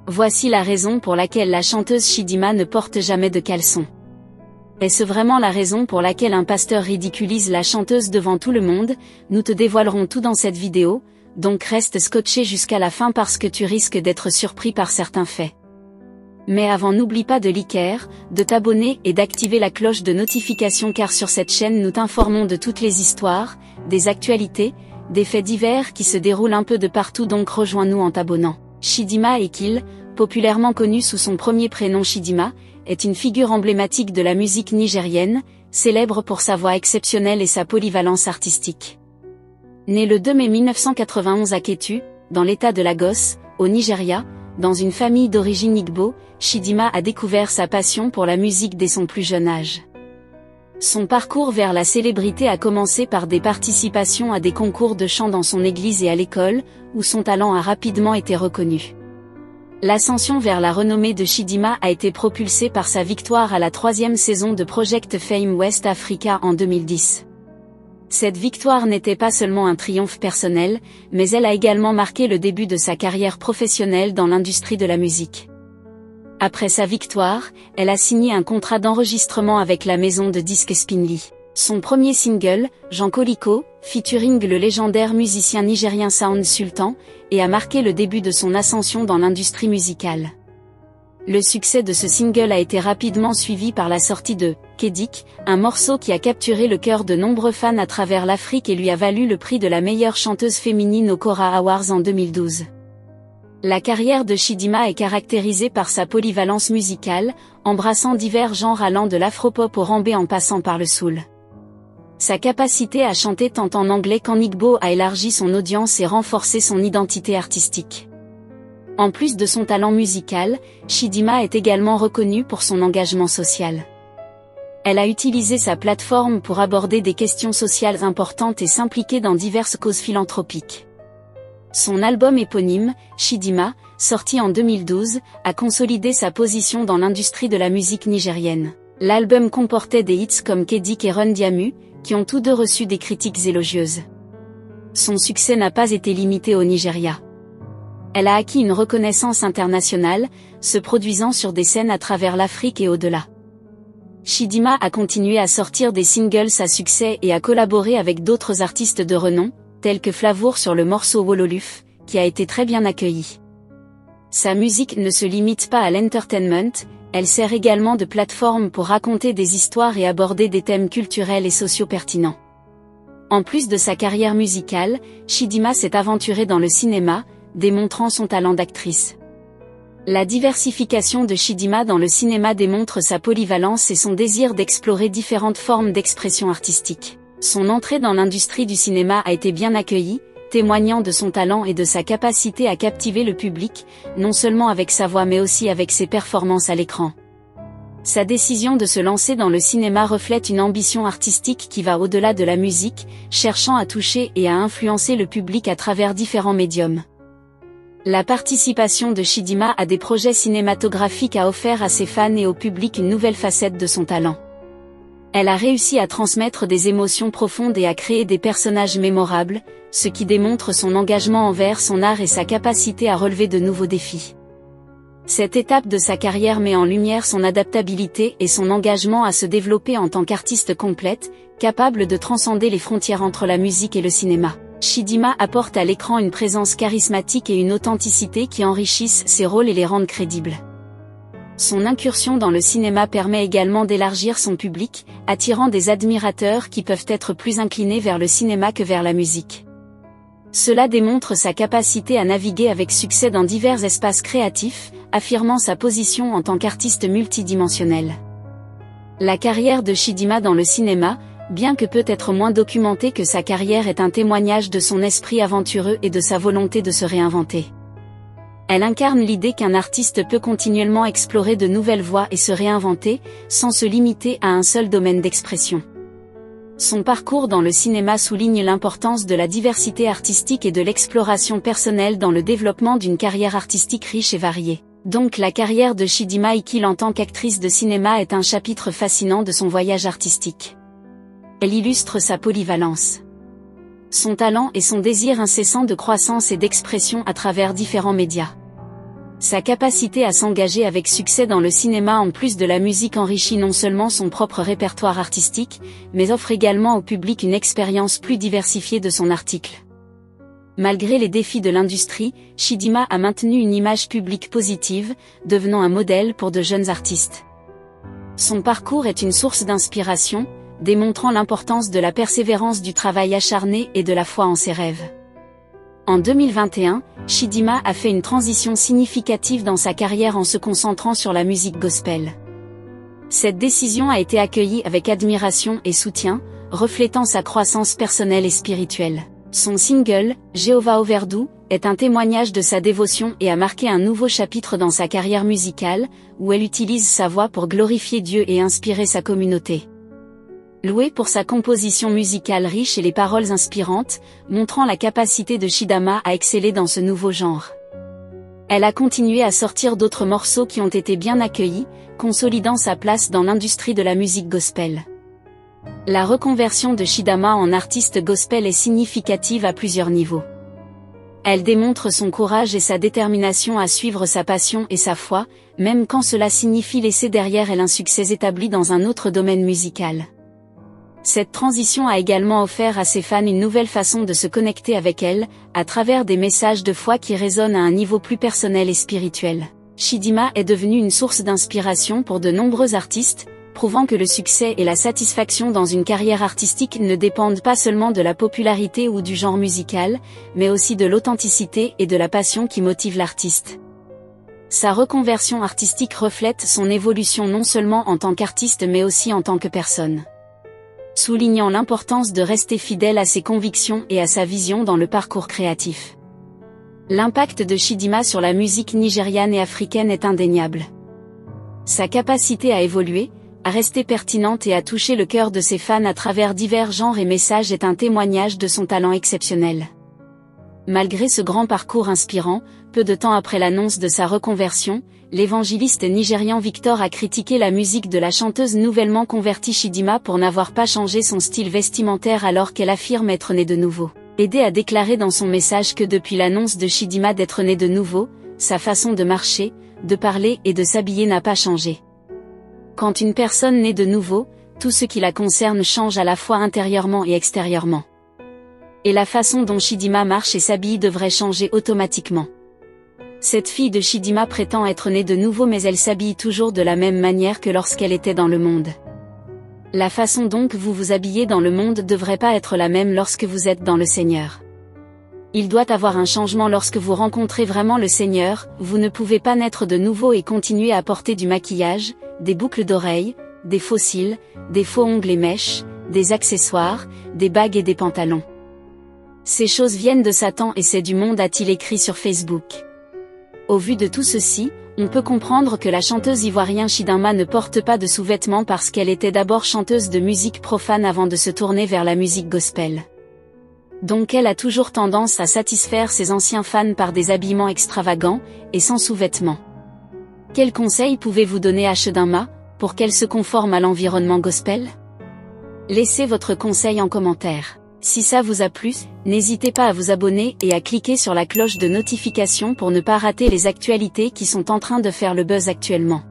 Voici la raison pour laquelle la chanteuse Chidima ne porte jamais de caleçon. Est-ce vraiment la raison pour laquelle un pasteur ridiculise la chanteuse devant tout le monde? Nous te dévoilerons tout dans cette vidéo, donc reste scotché jusqu'à la fin parce que tu risques d'être surpris par certains faits. Mais avant, n'oublie pas de liker, de t'abonner et d'activer la cloche de notification car sur cette chaîne nous t'informons de toutes les histoires, des actualités, des faits divers qui se déroulent un peu de partout, donc rejoins-nous en t'abonnant. Chidima Ekil, populairement connue sous son premier prénom Chidima, est une figure emblématique de la musique nigérienne, célèbre pour sa voix exceptionnelle et sa polyvalence artistique. Née le 2 mai 1991 à Ketu, dans l'état de Lagos, au Nigeria, dans une famille d'origine Igbo, Chidima a découvert sa passion pour la musique dès son plus jeune âge. Son parcours vers la célébrité a commencé par des participations à des concours de chant dans son église et à l'école, où son talent a rapidement été reconnu. L'ascension vers la renommée de Chidima a été propulsée par sa victoire à la 3e saison de Project Fame West Africa en 2010. Cette victoire n'était pas seulement un triomphe personnel, mais elle a également marqué le début de sa carrière professionnelle dans l'industrie de la musique. Après sa victoire, elle a signé un contrat d'enregistrement avec la maison de disques Spinley. Son premier single, Jean Koliko, featuring le légendaire musicien nigérien Sound Sultan, et a marqué le début de son ascension dans l'industrie musicale. Le succès de ce single a été rapidement suivi par la sortie de Kedik, un morceau qui a capturé le cœur de nombreux fans à travers l'Afrique et lui a valu le prix de la meilleure chanteuse féminine aux Kora Awards en 2012. La carrière de Chidima est caractérisée par sa polyvalence musicale, embrassant divers genres allant de l'afropop au rambé en passant par le soul. Sa capacité à chanter tant en anglais qu'en igbo a élargi son audience et renforcé son identité artistique. En plus de son talent musical, Chidima est également reconnue pour son engagement social. Elle a utilisé sa plateforme pour aborder des questions sociales importantes et s'impliquer dans diverses causes philanthropiques. Son album éponyme, Chidima, sorti en 2012, a consolidé sa position dans l'industrie de la musique nigérienne. L'album comportait des hits comme Kedik et Run Diamu, qui ont tous deux reçu des critiques élogieuses. Son succès n'a pas été limité au Nigeria. Elle a acquis une reconnaissance internationale, se produisant sur des scènes à travers l'Afrique et au-delà. Chidima a continué à sortir des singles à succès et à collaborer avec d'autres artistes de renom, tels que Flavour sur le morceau Wololuf, qui a été très bien accueilli. Sa musique ne se limite pas à l'entertainment, elle sert également de plateforme pour raconter des histoires et aborder des thèmes culturels et sociaux pertinents. En plus de sa carrière musicale, Chidima s'est aventurée dans le cinéma, démontrant son talent d'actrice. La diversification de Chidima dans le cinéma démontre sa polyvalence et son désir d'explorer différentes formes d'expression artistique. Son entrée dans l'industrie du cinéma a été bien accueillie, témoignant de son talent et de sa capacité à captiver le public, non seulement avec sa voix mais aussi avec ses performances à l'écran. Sa décision de se lancer dans le cinéma reflète une ambition artistique qui va au-delà de la musique, cherchant à toucher et à influencer le public à travers différents médiums. La participation de Chidima à des projets cinématographiques a offert à ses fans et au public une nouvelle facette de son talent. Elle a réussi à transmettre des émotions profondes et à créer des personnages mémorables, ce qui démontre son engagement envers son art et sa capacité à relever de nouveaux défis. Cette étape de sa carrière met en lumière son adaptabilité et son engagement à se développer en tant qu'artiste complète, capable de transcender les frontières entre la musique et le cinéma. Chidima apporte à l'écran une présence charismatique et une authenticité qui enrichissent ses rôles et les rendent crédibles. Son incursion dans le cinéma permet également d'élargir son public, attirant des admirateurs qui peuvent être plus inclinés vers le cinéma que vers la musique. Cela démontre sa capacité à naviguer avec succès dans divers espaces créatifs, affirmant sa position en tant qu'artiste multidimensionnel. La carrière de Chidima dans le cinéma, bien que peut-être moins documentée que sa carrière, est un témoignage de son esprit aventureux et de sa volonté de se réinventer. Elle incarne l'idée qu'un artiste peut continuellement explorer de nouvelles voies et se réinventer, sans se limiter à un seul domaine d'expression. Son parcours dans le cinéma souligne l'importance de la diversité artistique et de l'exploration personnelle dans le développement d'une carrière artistique riche et variée. Donc la carrière de Chidima Ekil en tant qu'actrice de cinéma est un chapitre fascinant de son voyage artistique. Elle illustre sa polyvalence, son talent et son désir incessant de croissance et d'expression à travers différents médias. Sa capacité à s'engager avec succès dans le cinéma en plus de la musique enrichit non seulement son propre répertoire artistique, mais offre également au public une expérience plus diversifiée de son article. Malgré les défis de l'industrie, Chidinma a maintenu une image publique positive, devenant un modèle pour de jeunes artistes. Son parcours est une source d'inspiration, démontrant l'importance de la persévérance du travail acharné et de la foi en ses rêves. En 2021, Chidinma a fait une transition significative dans sa carrière en se concentrant sur la musique gospel. Cette décision a été accueillie avec admiration et soutien, reflétant sa croissance personnelle et spirituelle. Son single, Jéhovah Overdue, est un témoignage de sa dévotion et a marqué un nouveau chapitre dans sa carrière musicale, où elle utilise sa voix pour glorifier Dieu et inspirer sa communauté. Louée pour sa composition musicale riche et les paroles inspirantes, montrant la capacité de Chidinma à exceller dans ce nouveau genre. Elle a continué à sortir d'autres morceaux qui ont été bien accueillis, consolidant sa place dans l'industrie de la musique gospel. La reconversion de Chidinma en artiste gospel est significative à plusieurs niveaux. Elle démontre son courage et sa détermination à suivre sa passion et sa foi, même quand cela signifie laisser derrière elle un succès établi dans un autre domaine musical. Cette transition a également offert à ses fans une nouvelle façon de se connecter avec elle, à travers des messages de foi qui résonnent à un niveau plus personnel et spirituel. Chidinma est devenue une source d'inspiration pour de nombreux artistes, prouvant que le succès et la satisfaction dans une carrière artistique ne dépendent pas seulement de la popularité ou du genre musical, mais aussi de l'authenticité et de la passion qui motive l'artiste. Sa reconversion artistique reflète son évolution non seulement en tant qu'artiste mais aussi en tant que personne. Soulignant l'importance de rester fidèle à ses convictions et à sa vision dans le parcours créatif. L'impact de Chidinma sur la musique nigériane et africaine est indéniable. Sa capacité à évoluer, à rester pertinente et à toucher le cœur de ses fans à travers divers genres et messages est un témoignage de son talent exceptionnel. Malgré ce grand parcours inspirant, peu de temps après l'annonce de sa reconversion, l'évangéliste nigérian Victor a critiqué la musique de la chanteuse nouvellement convertie Chidinma pour n'avoir pas changé son style vestimentaire alors qu'elle affirme être née de nouveau. Aidé a déclaré dans son message que depuis l'annonce de Chidinma d'être née de nouveau, sa façon de marcher, de parler et de s'habiller n'a pas changé. Quand une personne naît de nouveau, tout ce qui la concerne change à la fois intérieurement et extérieurement. Et la façon dont Chidinma marche et s'habille devrait changer automatiquement. Cette fille de Chidinma prétend être née de nouveau mais elle s'habille toujours de la même manière que lorsqu'elle était dans le monde. La façon dont vous vous habillez dans le monde devrait pas être la même lorsque vous êtes dans le Seigneur. Il doit avoir un changement lorsque vous rencontrez vraiment le Seigneur, vous ne pouvez pas naître de nouveau et continuer à porter du maquillage, des boucles d'oreilles, des faux cils, des faux ongles et mèches, des accessoires, des bagues et des pantalons. Ces choses viennent de Satan et c'est du monde, a-t-il écrit sur Facebook. Au vu de tout ceci, on peut comprendre que la chanteuse ivoirienne Chidinma ne porte pas de sous-vêtements parce qu'elle était d'abord chanteuse de musique profane avant de se tourner vers la musique gospel. Donc elle a toujours tendance à satisfaire ses anciens fans par des habillements extravagants, et sans sous-vêtements. Quels conseils pouvez-vous donner à Chidinma, pour qu'elle se conforme à l'environnement gospel? Laissez votre conseil en commentaire. Si ça vous a plu, n'hésitez pas à vous abonner et à cliquer sur la cloche de notification pour ne pas rater les actualités qui sont en train de faire le buzz actuellement.